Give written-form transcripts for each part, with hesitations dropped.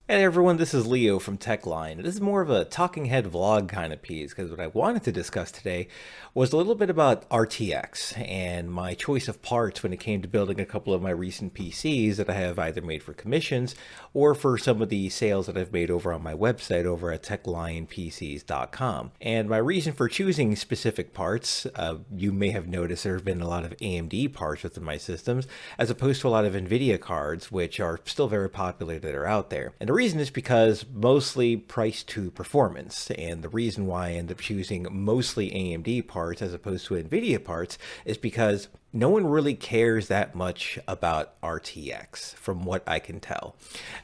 Hey everyone, this is Leo from TechLine. This is more of a talking head vlog kind of piece because what I wanted to discuss today was a little bit about RTX and my choice of parts when it came to building a couple of my recent PCs that I have either made for commissions or for some of the sales that I've made over on my website over at techlinepcs.com. And my reason for choosing specific parts, you may have noticed there have been a lot of AMD parts within my systems as opposed to a lot of NVIDIA cards, which are still very popular that are out there. And the reason is because mostly price to performance, and the reason why I end up choosing mostly AMD parts as opposed to NVIDIA parts is because no one really cares that much about RTX, from what I can tell.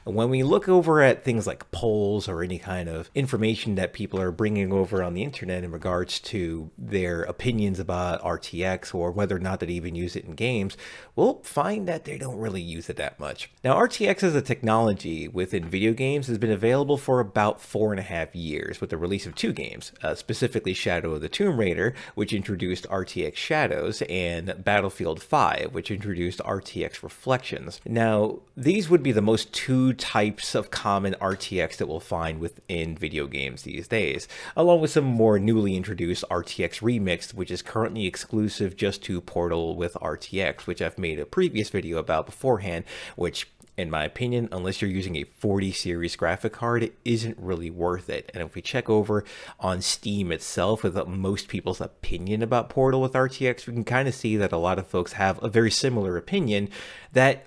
When we look over at things like polls or any kind of information that people are bringing over on the internet in regards to their opinions about RTX or whether or not they even use it in games, we'll find that they don't really use it that much. Now, RTX as a technology within video games has been available for about 4.5 years with the release of two games, specifically Shadow of the Tomb Raider, which introduced RTX Shadows, and Battlefield 5, which introduced RTX Reflections. Now, these would be the most two types of common RTX that we'll find within video games these days, along with some more newly introduced RTX Remixed, which is currently exclusive just to Portal with RTX, which I've made a previous video about beforehand, which in my opinion, unless you're using a 40 series graphic card, it isn't really worth it. And if we check over on Steam itself with most people's opinion about Portal with RTX, we can kind of see that a lot of folks have a very similar opinion that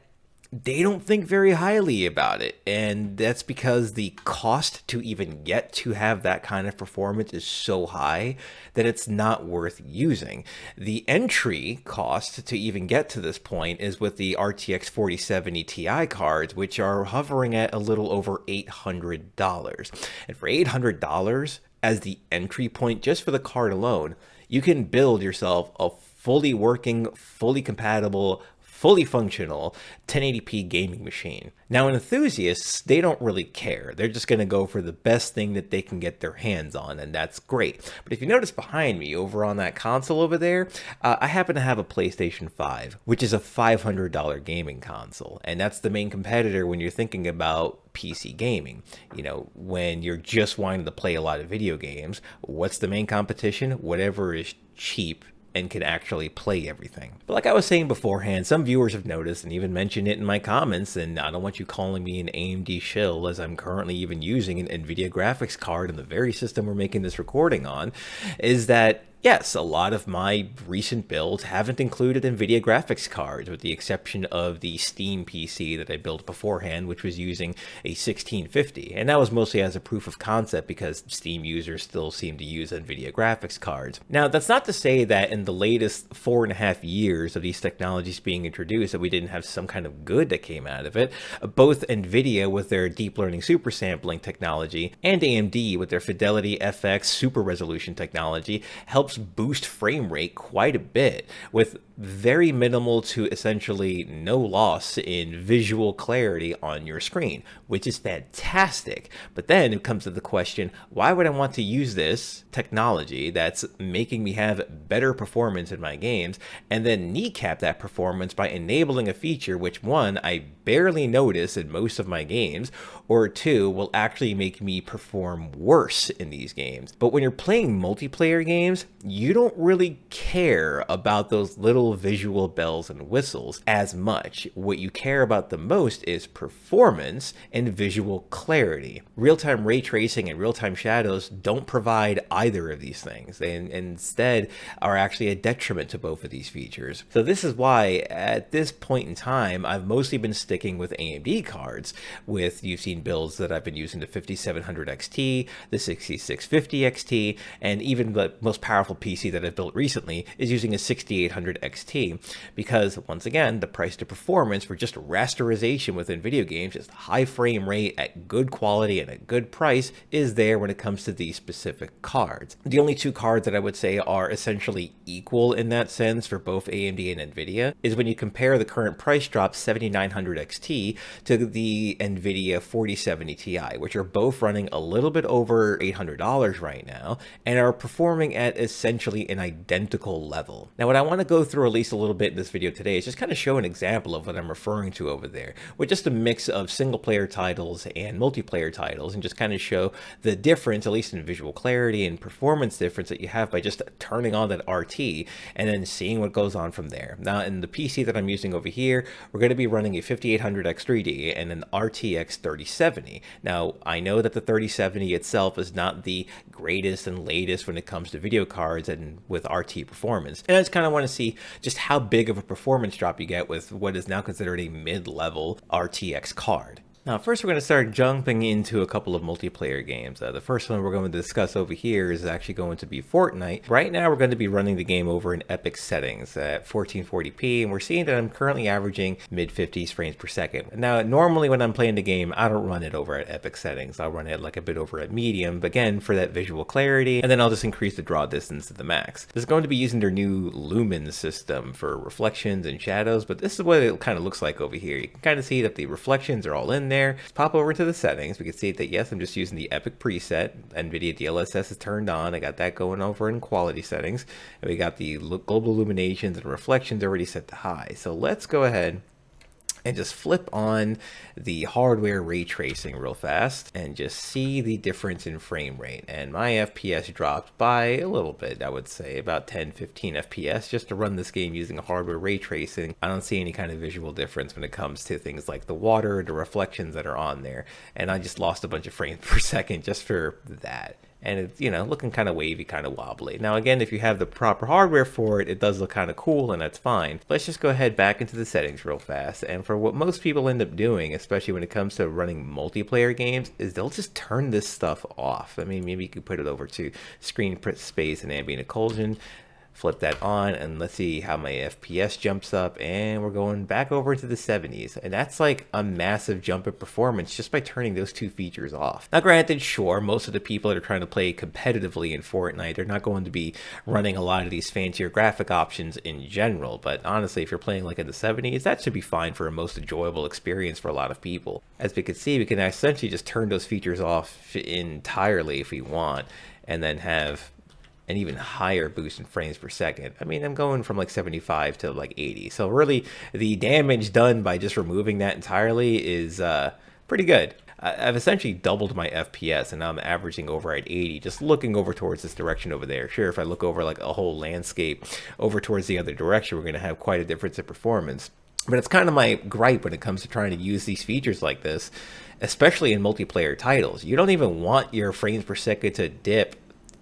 they don't think very highly about it. And that's because the cost to even get to have that kind of performance is so high that it's not worth using. The entry cost to even get to this point is with the RTX 4070 Ti cards, which are hovering at a little over $800. And for $800 as the entry point just for the card alone, you can build yourself a fully working, fully compatible, fully functional 1080p gaming machine. Now, enthusiasts, they don't really care. They're just going to go for the best thing that they can get their hands on, and that's great. But if you notice behind me, over on that console over there, I happen to have a PlayStation 5, which is a $500 gaming console, and that's the main competitor when you're thinking about PC gaming. You know, when you're just wanting to play a lot of video games, what's the main competition? Whatever is cheap and can actually play everything. But like I was saying beforehand, some viewers have noticed and even mentioned it in my comments, and I don't want you calling me an AMD shill as I'm currently even using an NVIDIA graphics card in the very system we're making this recording on, is that yes, a lot of my recent builds haven't included NVIDIA graphics cards, with the exception of the Steam PC that I built beforehand, which was using a 1650. And that was mostly as a proof of concept because Steam users still seem to use NVIDIA graphics cards. Now, that's not to say that in the latest 4.5 years of these technologies being introduced that we didn't have some kind of good that came out of it. Both NVIDIA with their deep learning super sampling technology and AMD with their Fidelity FX super resolution technology helps boost frame rate quite a bit with very minimal to essentially no loss in visual clarity on your screen, which is fantastic. But then it comes to the question, why would I want to use this technology that's making me have better performance in my games and then kneecap that performance by enabling a feature which, one, I barely notice in most of my games, or two, will actually make me perform worse in these games. But when you're playing multiplayer games, you don't really care about those little visual bells and whistles as much. What you care about the most is performance and visual clarity. Real-time ray tracing and real-time shadows don't provide either of these things, and instead are actually a detriment to both of these features. So this is why at this point in time, I've mostly been sticking with AMD cards. You've seen builds that I've been using the 5700 XT, the 6650 XT, and even the most powerful PC that I've built recently is using a 6800 XT, because once again, the price to performance for just rasterization within video games, just high frame rate at good quality and at good price, is there when it comes to these specific cards. The only two cards that I would say are essentially equal in that sense for both AMD and NVIDIA is when you compare the current price drop 7900 XT to the NVIDIA 4070 Ti, which are both running a little bit over $800 right now and are performing at essentially an identical level. Now, what I want to go through released a little bit in this video today is just kind of show an example of what I'm referring to over there, with just a mix of single player titles and multiplayer titles, and just kind of show the difference, at least in visual clarity and performance difference, that you have by just turning on that RT and then seeing what goes on from there. Now in the PC that I'm using over here, we're going to be running a 5800X3D and an RTX 3070. Now I know that the 3070 itself is not the greatest and latest when it comes to video cards and with RT performance, and I just kind of want to see just how big of a performance drop you get with what is now considered a mid-level RTX card. Now, first we're going to start jumping into a couple of multiplayer games. The first one we're going to discuss over here is actually going to be Fortnite. Right now we're going to be running the game over in epic settings at 1440p, and we're seeing that I'm currently averaging mid-50s frames per second. Now, normally when I'm playing the game, I don't run it over at epic settings. I'll run it like a bit over at medium, but again, for that visual clarity, and then I'll just increase the draw distance to the max. This is going to be using their new lumen system for reflections and shadows, but this is what it kind of looks like over here. You can kind of see that the reflections are all in there. Let's pop over to the settings. We can see that yes, I'm just using the Epic preset. NVIDIA DLSS is turned on. I got that going over in quality settings. And we got the global illuminations and reflections already set to high. So let's go ahead and just flip on the hardware ray tracing real fast and just see the difference in frame rate. And my FPS dropped by a little bit, I would say about 10-15 FPS just to run this game using hardware ray tracing. I don't see any kind of visual difference when it comes to things like the water, the reflections that are on there. And I just lost a bunch of frames per second just for that. And it's, you know, looking kind of wavy, kind of wobbly. Now again, if you have the proper hardware for it, it does look kind of cool, and that's fine. Let's just go ahead back into the settings real fast. And for what most people end up doing, especially when it comes to running multiplayer games, is they'll just turn this stuff off. I mean, maybe you could put it over to screen space and ambient occlusion. Flip that on, and let's see how my FPS jumps up, and we're going back over to the 70s, and that's like a massive jump in performance just by turning those two features off. Now granted, sure, most of the people that are trying to play competitively in Fortnite, they're not going to be running a lot of these fancier graphic options in general, but honestly, if you're playing like in the 70s, that should be fine for a most enjoyable experience for a lot of people. As we can see, we can essentially just turn those features off entirely if we want, and then have an even higher boost in frames per second. I mean, I'm going from like 75 to like 80. So really, the damage done by just removing that entirely is pretty good. I've essentially doubled my FPS, and now I'm averaging over at 80, just looking over towards this direction over there. Sure, if I look over like a whole landscape over towards the other direction, we're going to have quite a difference in performance. But it's kind of my gripe when it comes to trying to use these features like this, especially in multiplayer titles. You don't even want your frames per second to dip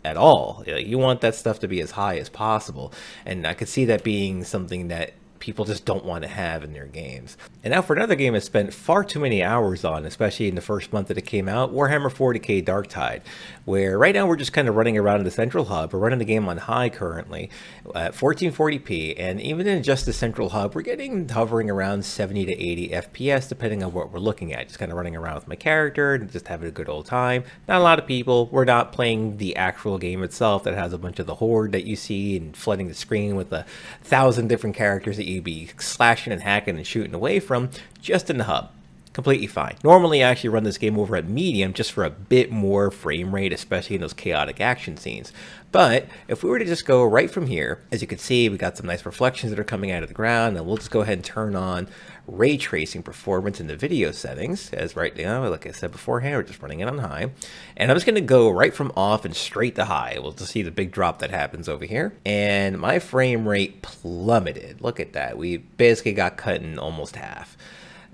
at all. You want that stuff to be as high as possible, and I could see that being something that people just don't want to have in their games. And now for another game I spent far too many hours on, especially in the first month that it came out, Warhammer 40k Darktide, where right now we're just kind of running around in the central hub. We're running the game on high currently at 1440p, and even in just the central hub, we're getting hovering around 70 to 80 FPS depending on what we're looking at. Just kind of running around with my character and just having a good old time. Not a lot of people. We're not playing the actual game itself that has a bunch of the horde that you see and flooding the screen with 1,000 different characters that you'd be slashing and hacking and shooting away from, just in the hub. Completely fine. Normally I actually run this game over at medium just for a bit more frame rate, especially in those chaotic action scenes. But if we were to just go right from here, as you can see, we got some nice reflections that are coming out of the ground, and we'll just go ahead and turn on ray tracing performance in the video settings, as right now, like I said beforehand, we're just running it on high. And I'm just going to go right from off and straight to high. We'll just see the big drop that happens over here. And my frame rate plummeted. Look at that. We basically got cut in almost half.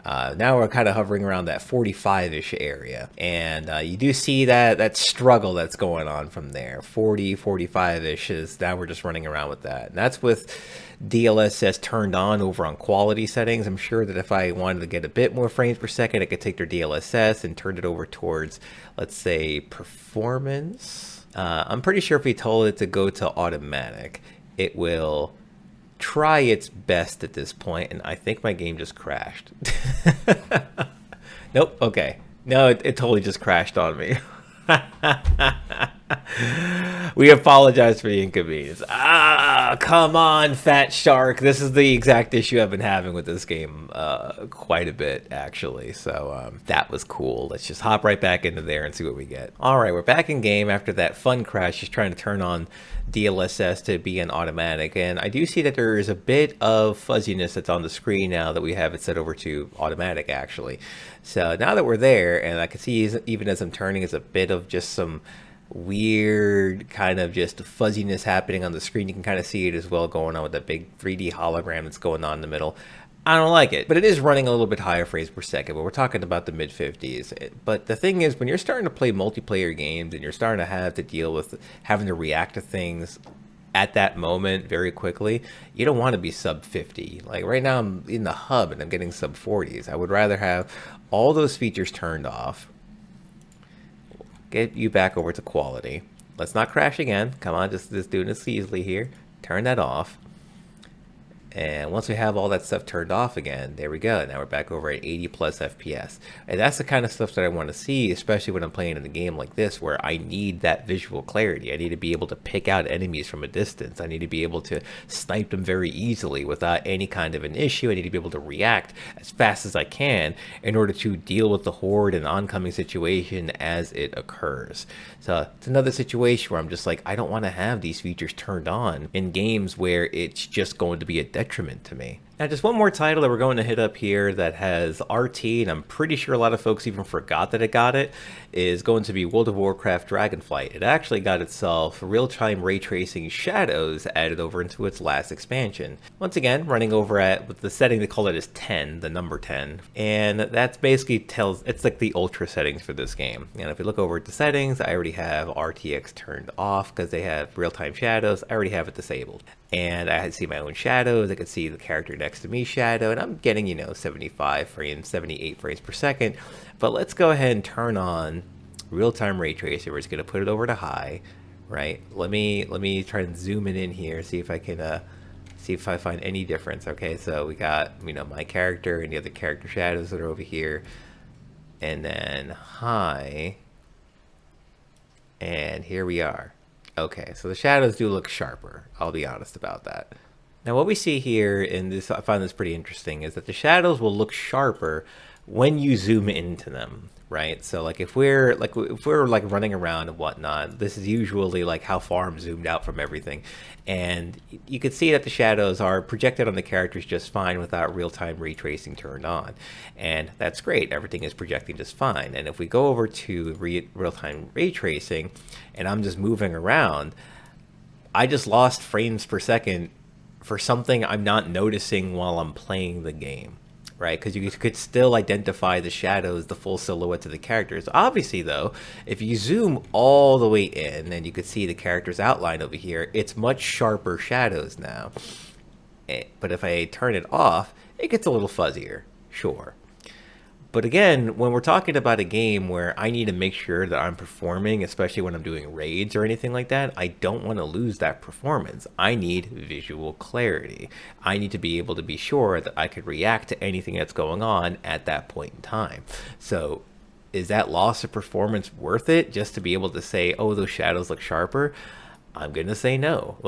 Now we're kind of hovering around that 45-ish area, and you do see that struggle that's going on from there. 40, 45-ish is now we're just running around with that. And that's with DLSS turned on over on quality settings. I'm sure that if I wanted to get a bit more frames per second, I could take their DLSS and turn it over towards, let's say, performance. I'm pretty sure if we told it to go to automatic, it will try its best at this point, and I think my game just crashed. Nope. Okay. No, it totally just crashed on me. We apologize for the inconvenience. Ah, come on, Fat Shark. This is the exact issue I've been having with this game quite a bit, actually. So that was cool. Let's just hop right back into there and see what we get. All right, we're back in game after that fun crash, just trying to turn on DLSS to be an automatic. And I do see that there is a bit of fuzziness that's on the screen now that we have it set over to automatic, actually. So now that we're there, and I can see even as I'm turning, is a bit of just some weird kind of just fuzziness happening on the screen. You can kind of see it as well going on with that big 3D hologram that's going on in the middle. I don't like it, but it is running a little bit higher frames per second, but we're talking about the mid 50s. But the thing is, when you're starting to play multiplayer games and you're starting to have to deal with having to react to things at that moment very quickly, you don't want to be sub 50. Like right now I'm in the hub and I'm getting sub 40s. I would rather have all those features turned off, get you back over to quality. Let's not crash again. Come on, just doing this easily here. Turn that off. And once we have all that stuff turned off again, there we go. Now we're back over at 80 plus FPS. And that's the kind of stuff that I want to see, especially when I'm playing in a game like this, where I need that visual clarity. I need to be able to pick out enemies from a distance. I need to be able to snipe them very easily without any kind of an issue. I need to be able to react as fast as I can in order to deal with the horde and oncoming situation as it occurs. So it's another situation where I'm just like, I don't want to have these features turned on in games where it's just going to be a detriment to me. Now, just one more title that we're going to hit up here that has RT, and I'm pretty sure a lot of folks even forgot that it got it, is going to be World of Warcraft Dragonflight. It actually got itself real-time ray tracing shadows added over into its last expansion. Once again, running over at, with the setting they call it is 10, the number 10, and that's basically it's like the ultra settings for this game. And if you look over at the settings, I already have RTX turned off because they have real-time shadows. I already have it disabled. And I see my own shadows. I can see the character next to me shadow, and I'm getting, 75 frames, 78 frames per second. But let's go ahead and turn on real-time ray tracing. We're just gonna put it over to high, right? Let me try and zoom it in here, see if I can see if I find any difference. Okay, so we got my character and the other character shadows that are over here, and then high, and here we are. Okay, so the shadows do look sharper. I'll be honest about that. Now what we see here, and this I find this pretty interesting, is that the shadows will look sharper when you zoom into them, right? So like if we're running around and whatnot, this is usually like how far I'm zoomed out from everything, and you can see that the shadows are projected on the characters just fine without real-time ray tracing turned on, and that's great. Everything is projecting just fine. And if we go over to real-time ray tracing and I'm just moving around, I just lost frames per second for something I'm not noticing while I'm playing the game, right? Because you could still identify the shadows, the full silhouettes of the characters. Obviously, though, if you zoom all the way in and you could see the character's outline over here, it's much sharper shadows now. But if I turn it off, it gets a little fuzzier, sure. But again, when we're talking about a game where I need to make sure that I'm performing, especially when I'm doing raids or anything like that, I don't want to lose that performance. I need visual clarity. I need to be able to be sure that I could react to anything that's going on at that point in time. So is that loss of performance worth it just to be able to say, oh, those shadows look sharper? I'm going to say no,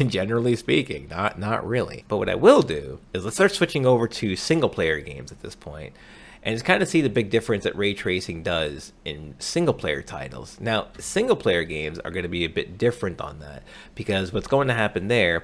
generally speaking, not really. But what I will do is let's start switching over to single player games at this point, and just kind of see the big difference that ray tracing does in single player titles. Now, single player games are going to be a bit different on that, because what's going to happen there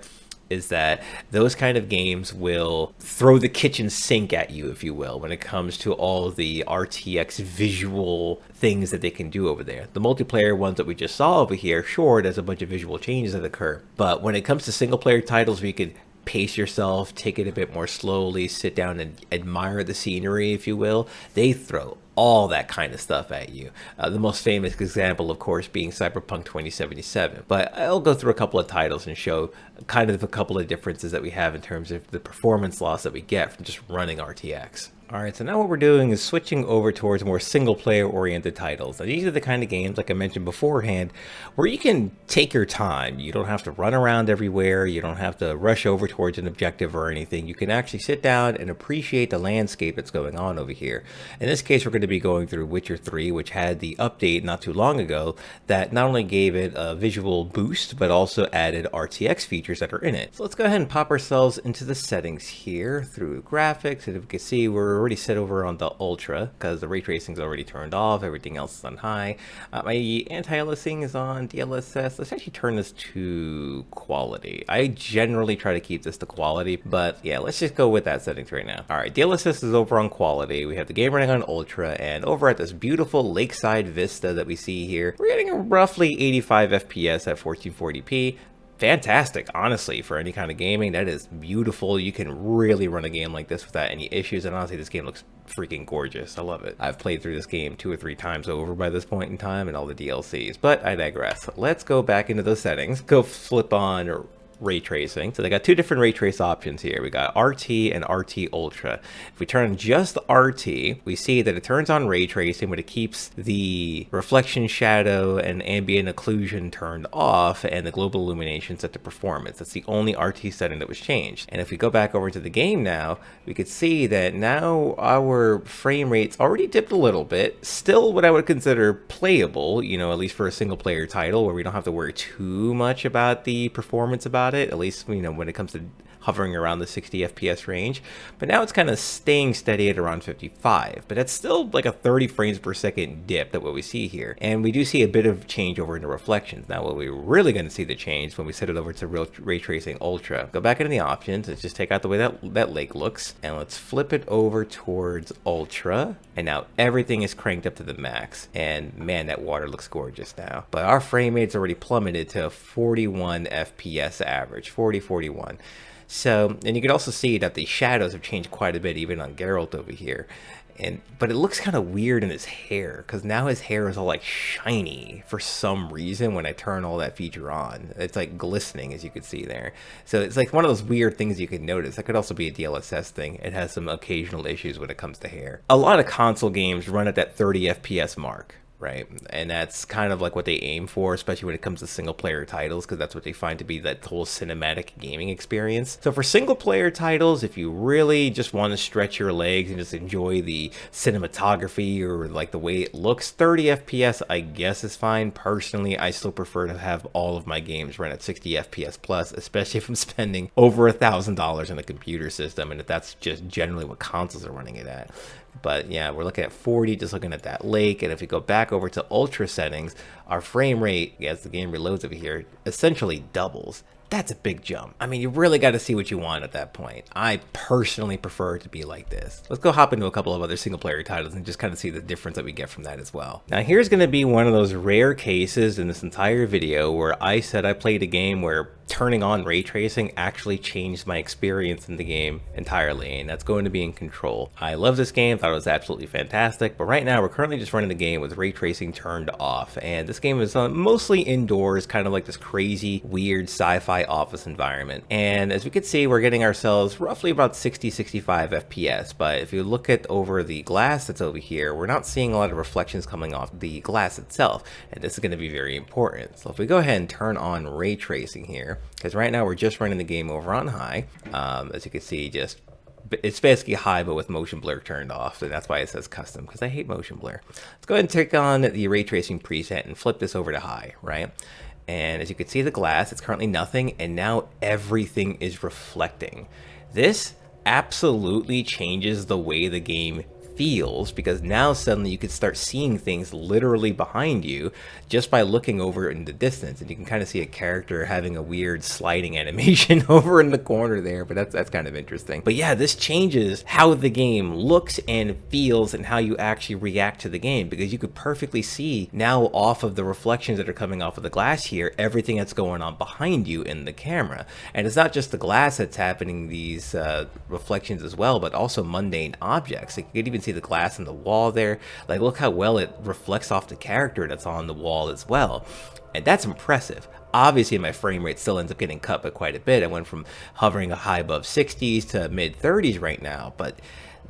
is that those kind of games will throw the kitchen sink at you, if you will, when it comes to all the RTX visual things that they can do over there. The multiplayer ones that we just saw over here, sure, there's a bunch of visual changes that occur, but when it comes to single player titles where you could pace yourself, take it a bit more slowly, sit down and admire the scenery, if you will, they throw all that kind of stuff at you. The most famous example, of course, being Cyberpunk 2077. But I'll go through a couple of titles and show kind of a couple of differences that we have in terms of the performance loss that we get from just running RTX. Alright, so now what we're doing is switching over towards more single-player oriented titles. Now, these are the kind of games, like I mentioned beforehand, where you can take your time. You don't have to run around everywhere. You don't have to rush over towards an objective or anything. You can actually sit down and appreciate the landscape that's going on over here. In this case, we're going to be going through Witcher 3, which had the update not too long ago that not only gave it a visual boost, but also added RTX features that are in it. So let's go ahead and pop ourselves into the settings here through graphics, and if we can see, we're already set over on the ultra because the ray tracing is already turned off. Everything else is on high. My anti-aliasing is on DLSS. Let's actually turn this to quality. I generally try to keep this to quality, but yeah, let's just go with that settings right now. All right, DLSS is over on quality. We have the game running on ultra, and over at this beautiful lakeside vista that we see here, we're getting roughly 85 FPS at 1440p. Fantastic, honestly, for any kind of gaming. That is beautiful. You can really run a game like this without any issues, and honestly, this game looks freaking gorgeous. I love it. I've played through this game 2 or 3 times over by this point in time and all the DLCs, but I digress. Let's go back into those settings, go flip on ray tracing. So they got 2 different ray trace options here. We got RT and RT Ultra. If we turn just RT, we see that it turns on ray tracing, but it keeps the reflection, shadow, and ambient occlusion turned off, and the global illumination set to performance. That's the only RT setting that was changed. And if we go back over to the game now, we could see that now our frame rate's already dipped a little bit. Still what I would consider playable, you know, at least for a single player title where we don't have to worry too much about the performance about it, at least, you know, when it comes to hovering around the 60 FPS range. But now it's kind of staying steady at around 55, but that's still like a 30 frames per second dip that what we see here. And we do see a bit of change over into reflections. Now what we're really going to see the change when we set it over to ray tracing ultra. Go back into the options. Let's just take out the way that lake looks, and let's flip it over towards ultra, and now everything is cranked up to the max. And man, that water looks gorgeous now. But our frame rate's already plummeted to 41 FPS average, 41. So, and you can also see that the shadows have changed quite a bit, even on Geralt over here. But it looks kind of weird in his hair, because now his hair is all like shiny for some reason when I turn all that feature on. It's like glistening, as you can see there. So it's like one of those weird things you can notice. That could also be a DLSS thing. It has some occasional issues when it comes to hair. A lot of console games run at that 30 FPS mark, right? And that's kind of like what they aim for, especially when it comes to single player titles, because that's what they find to be that whole cinematic gaming experience. So for single player titles, if you really just want to stretch your legs and just enjoy the cinematography or like the way it looks, 30 FPS I guess is fine. Personally, I still prefer to have all of my games run at 60 FPS plus, especially if I'm spending over $1,000 on a computer system, and if that's just generally what consoles are running it at. But yeah, we're looking at 40, just looking at that lake. And if we go back over to ultra settings, our frame rate, as the game reloads over here, essentially doubles. That's a big jump. I mean, you really got to see what you want at that point. I personally prefer it to be like this. Let's go hop into a couple of other single player titles and just kind of see the difference that we get from that as well. Now here's going to be one of those rare cases in this entire video where I said I played a game where turning on ray tracing actually changed my experience in the game entirely, and that's going to be in Control. I love this game, thought it was absolutely fantastic, but right now we're currently just running the game with ray tracing turned off, and this game is mostly indoors, kind of like this crazy, weird sci-fi office environment. And as we can see, we're getting ourselves roughly about 60-65 FPS, but if you look at over the glass that's over here, we're not seeing a lot of reflections coming off the glass itself, and this is going to be very important. So if we go ahead and turn on ray tracing here, because right now we're just running the game over on high, as you can see, it's basically high but with motion blur turned off, and that's why it says custom, because I hate motion blur. Let's go ahead and take on the ray tracing preset and flip this over to high, right? And as you can see, the glass, it's currently nothing, and now everything is reflecting. This absolutely changes the way the game feels, because now suddenly you can start seeing things literally behind you just by looking over in the distance, and you can kind of see a character having a weird sliding animation over in the corner there, but that's kind of interesting. But yeah, this changes how the game looks and feels and how you actually react to the game, because you could perfectly see now off of the reflections that are coming off of the glass here, everything that's going on behind you in the camera. And it's not just the glass that's happening these reflections as well, but also mundane objects. Like you could even see the glass in the wall there. Like, look how well it reflects off the character that's on the wall as well. And that's impressive. Obviously, my frame rate still ends up getting cut by quite a bit. I went from hovering a high above 60s to mid 30s right now, but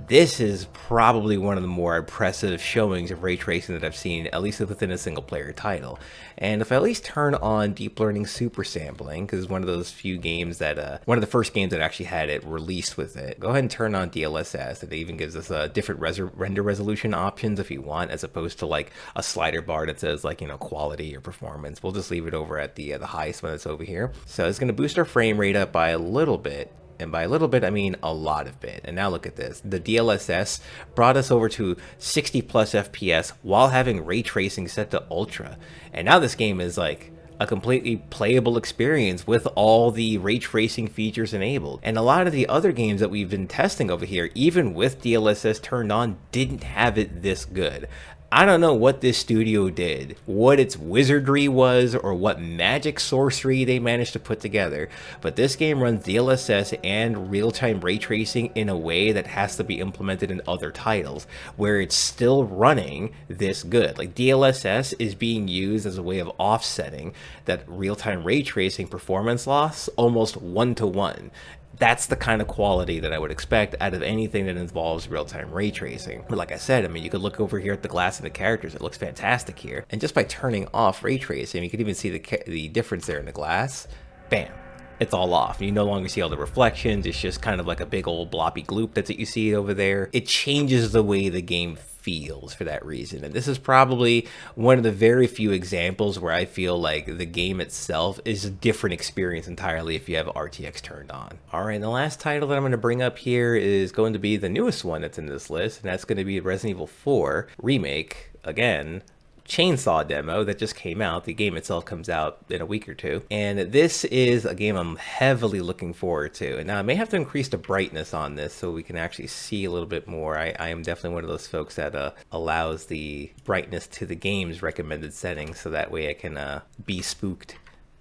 This is probably one of the more impressive showings of ray tracing that I've seen, at least within a single player title. And if I at least turn on deep learning super sampling, because it's one of those few games that, one of the first games that actually had it released with it, go ahead and turn on DLSS. It even gives us different render resolution options if you want, as opposed to like a slider bar that says like, quality or performance. We'll just leave it over at the highest one that's over here. So it's going to boost our frame rate up by a little bit. And by a little bit, I mean a lot of bit. And now look at this. The DLSS brought us over to 60 plus FPS while having ray tracing set to ultra. And now this game is like a completely playable experience with all the ray tracing features enabled. And a lot of the other games that we've been testing over here, even with DLSS turned on, didn't have it this good. I don't know what this studio did, what its wizardry was, or what magic sorcery they managed to put together, but this game runs DLSS and real-time ray tracing in a way that has to be implemented in other titles, where it's still running this good. Like, DLSS is being used as a way of offsetting that real-time ray tracing performance loss almost one-to-one. That's the kind of quality that I would expect out of anything that involves real-time ray tracing. But like I said, I mean, you could look over here at the glass and the characters. It looks fantastic here. And just by turning off ray tracing, you can even see the difference there in the glass. Bam. It's all off. You no longer see all the reflections. It's just kind of like a big old bloppy gloop that's what you see over there. It changes the way the game feels for that reason. And this is probably one of the very few examples where I feel like the game itself is a different experience entirely if you have RTX turned on. All right, and the last title that I'm going to bring up here is going to be the newest one that's in this list, and that's going to be Resident Evil 4 Remake. Again, chainsaw demo that just came out. The game itself comes out in a week or two, and this is a game I'm heavily looking forward to. And now I may have to increase the brightness on this so we can actually see a little bit more. I am definitely one of those folks that allows the brightness to the game's recommended settings, so that way I can be spooked.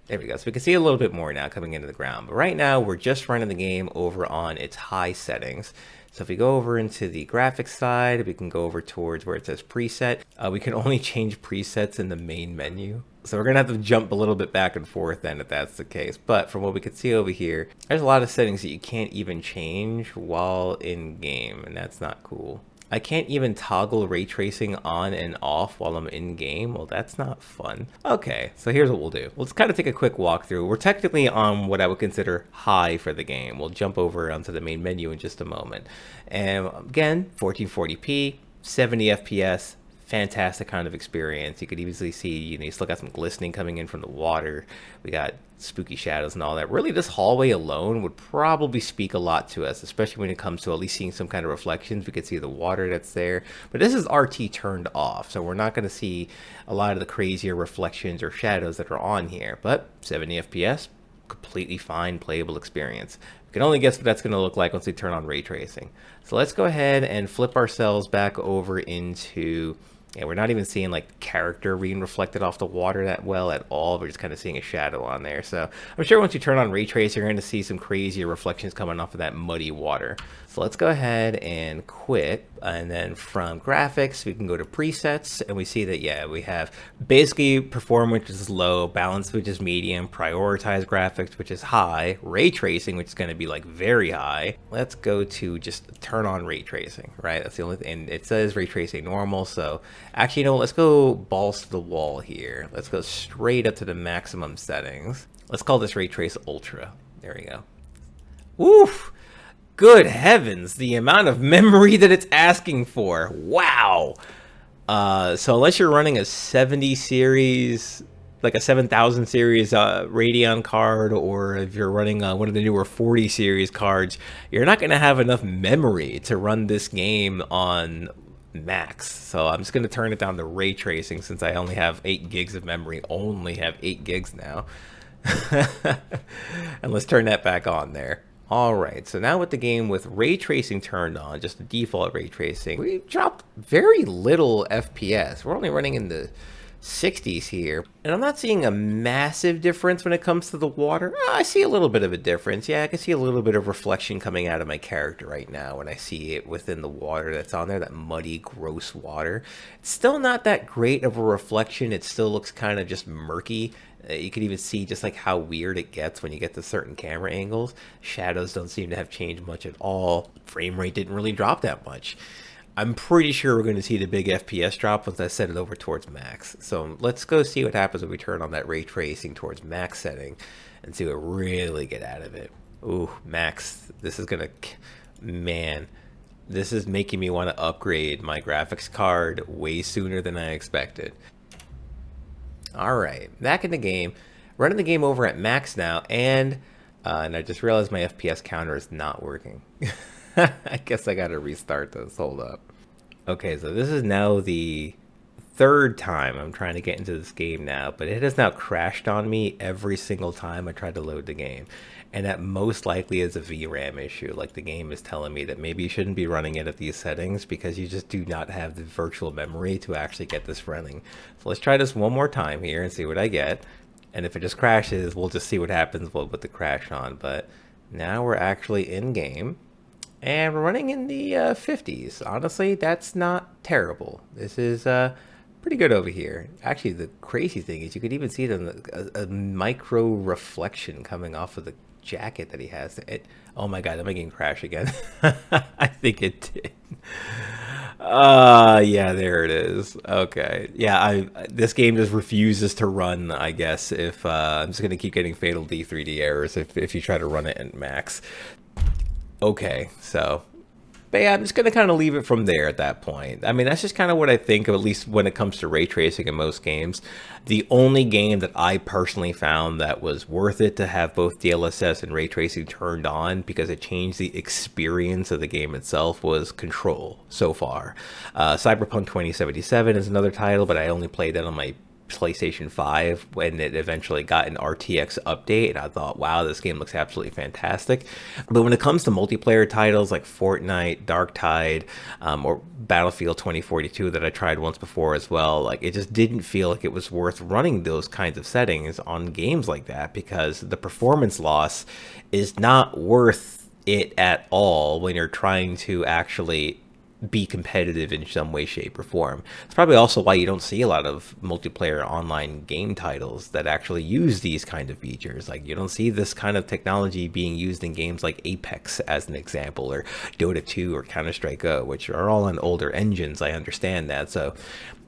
There we go. So we can see a little bit more now coming into the ground. But right now we're just running the game over on its high settings. So if we go over into the graphics side, we can go over towards where it says preset. We can only change presets in the main menu. So we're going to have to jump a little bit back and forth then if that's the case. But from what we can see over here, there's a lot of settings that you can't even change while in game, and that's not cool. I can't even toggle ray tracing on and off while I'm in game. Well, that's not fun. Okay, so here's what we'll do. Let's kind of take a quick walkthrough. We're technically on what I would consider high for the game. We'll jump over onto the main menu in just a moment. And again, 1440p, 70 FPS, fantastic kind of experience. You could easily see, you still got some glistening coming in from the water. We got spooky shadows and all that. Really, this hallway alone would probably speak a lot to us, especially when it comes to at least seeing some kind of reflections. We could see the water that's there, but this is RT turned off, so we're not going to see a lot of the crazier reflections or shadows that are on here. But 70 FPS, completely fine playable experience. We can only guess what that's going to look like once we turn on ray tracing. So let's go ahead and flip ourselves back over into, yeah, we're not even seeing like character being reflected off the water that well at all. We're just kind of seeing a shadow on there. So I'm sure once you turn on ray tracing, you're going to see some crazier reflections coming off of that muddy water. So let's go ahead and quit. And then from graphics, we can go to presets, and we see that, yeah, we have basically perform, which is low, balance, which is medium, prioritize graphics, which is high, ray tracing, which is going to be like very high. Let's go to just turn on ray tracing, right? That's the only thing. And it says ray tracing normal. So actually, let's go balls to the wall here. Let's go straight up to the maximum settings. Let's call this ray trace ultra. There we go. Oof. Good heavens, the amount of memory that it's asking for. Wow. So unless you're running a 70 series, like a 7000 series Radeon card, or if you're running one of the newer 40 series cards, you're not going to have enough memory to run this game on max. So I'm just going to turn it down to ray tracing since I only have 8 gigs of memory. Only have 8 gigs now. And let's turn that back on there. All right, so now with the game with ray tracing turned on, just the default ray tracing, we dropped very little FPS. We're only running in the 60s here, and I'm not seeing a massive difference when it comes to the water. I see a little bit of a difference. Yeah, I can see a little bit of reflection coming out of my character right now when I see it within the water that's on there, that muddy, gross water. It's still not that great of a reflection. It still looks kind of just murky. You can even see just like how weird it gets when you get to certain camera angles. Shadows don't seem to have changed much at all. Frame rate didn't really drop that much. I'm pretty sure we're going to see the big FPS drop once I set it over towards max. So let's go see what happens when we turn on that ray tracing towards max setting and see what really get out of it. Ooh, max. This is going to... Man, this is making me want to upgrade my graphics card way sooner than I expected. Alright, back in the game. Running the game over at max now, and I just realized my FPS counter is not working. I guess I gotta restart this. Hold up. Okay, so this is now the third time I'm trying to get into this game now, but it has now crashed on me every single time I try to load the game. And that most likely is a VRAM issue. Like, the game is telling me that maybe you shouldn't be running it at these settings because you just do not have the virtual memory to actually get this running. So let's try this one more time here and see what I get. And if it just crashes, we'll just see what happens with the crash on. But now we're actually in game. And we're running in the 50s. Honestly, that's not terrible. This is pretty good over here. Actually, the crazy thing is you could even see a micro reflection coming off of the jacket that he has. Oh my god, am I getting crash again? I think it did. Yeah, there it is. Okay. Yeah, this game just refuses to run, I guess, if I'm just going to keep getting fatal D3D errors if you try to run it at max. Okay, so, but yeah, I'm just going to kind of leave it from there at that point. I mean, that's just kind of what I think of, at least when it comes to ray tracing in most games. The only game that I personally found that was worth it to have both DLSS and ray tracing turned on because it changed the experience of the game itself was Control so far. Cyberpunk 2077 is another title, but I only played that on my PlayStation 5 when it eventually got an RTX update, and I thought, wow, this game looks absolutely fantastic. But when it comes to multiplayer titles like Fortnite, Darktide, or Battlefield 2042 that I tried once before as well, like, it just didn't feel like it was worth running those kinds of settings on games like that because the performance loss is not worth it at all when you're trying to actually be competitive in some way, shape, or form. It's probably also why you don't see a lot of multiplayer online game titles that actually use these kind of features. Like, you don't see this kind of technology being used in games like Apex, as an example, or Dota 2 or Counter-Strike Go, which are all on older engines. I understand that. So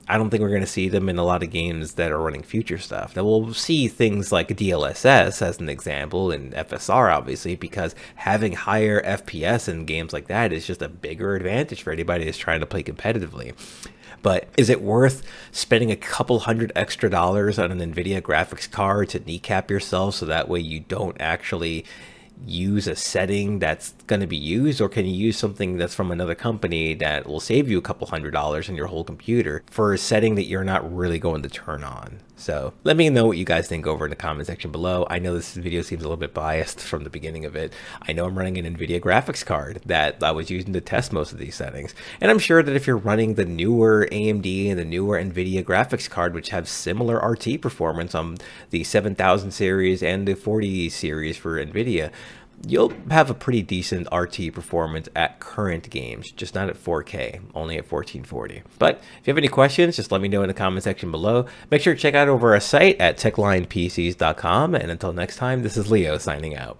I don't think we're going to see them in a lot of games that are running future stuff. Now, we'll see things like DLSS as an example, and FSR, obviously, because having higher FPS in games like that is just a bigger advantage for anybody that's trying to play competitively. But is it worth spending a couple $100 extra on an NVIDIA graphics card to kneecap yourself so that way you don't actually use a setting that's going to be used, or can you use something that's from another company that will save you a couple $100 on your whole computer for a setting that you're not really going to turn on? So let me know what you guys think over in the comment section below. I know this video seems a little bit biased from the beginning of it. I know I'm running an NVIDIA graphics card that I was using to test most of these settings, and I'm sure that if you're running the newer AMD and the newer NVIDIA graphics card, which have similar RT performance on the 7000 series and the 40 series for NVIDIA, you'll have a pretty decent RT performance at current games, just not at 4K, only at 1440. But if you have any questions, just let me know in the comment section below. Make sure to check out over our site at techlinepcs.com, and until next time, this is Leo signing out.